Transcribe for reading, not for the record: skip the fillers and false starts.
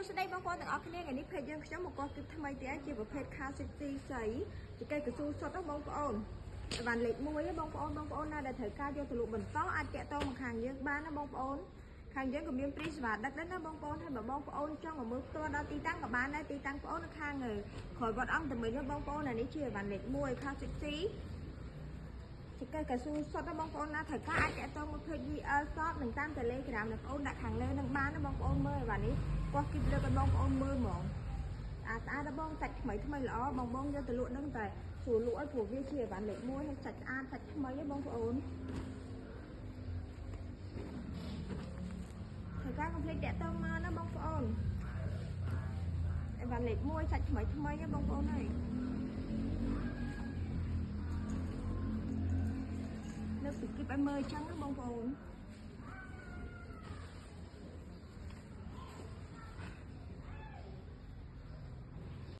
សួស្តីបងប្អូនទាំងអស់គ្នាថ្ងៃនេះភេទយើងខ្ញុំមកកគិតថ្មីទៀតជាប្រភេទ Car City ស្រីជាកែកស៊ូសុតបងប្អូនអីវ៉ាន់លេខ1បងប្អូនណាដែលត្រូវការយកទៅលក់បន្តអាចតាក់ទងមកខាងយើងបានណាបងប្អូនខាងយើងក៏មានព្រីសេវាដឹកដែរណាបងប្អូនហើយបើបងប្អូនចង់មកមើលផ្ទាល់ដល់ទីតាំងក៏បានដែរទីតាំងបងប្អូននៅខាងក្រោយវត្តអង្គតែមិញបងប្អូននេះជាអីវ៉ាន់លេខ1 Car Cityជាកែកស៊ូសុតបងប្អូនណាត្រូវការអាចតាក់ទងមក page VL Shop និងតាម Telegram បងប្អូនដាក់ខាងលើនឹងបានណាបងប្អូនមើលអីវ៉ាន់នេះគាត់គិតលើឲ្យបងប្អូនមើលហ្មងស្អាតបងសាច់ថ្មីល្អបងយកទៅលក់នឹងតែស្រួលលក់ឲ្យព្រោះវាជាអីវ៉ាន់លេខ1ហើយសាច់ស្អាតសាច់ថ្មីហ៎បងប្អូនត្រូវការកុំភ្លេចតាក់ទងមកណាបងប្អូនអីវ៉ាន់លេខ1សាច់ថ្មីហ៎បងប្អូនហើយលើកពីគិបឲ្យមើលអញ្ចឹងណាបងប្អូន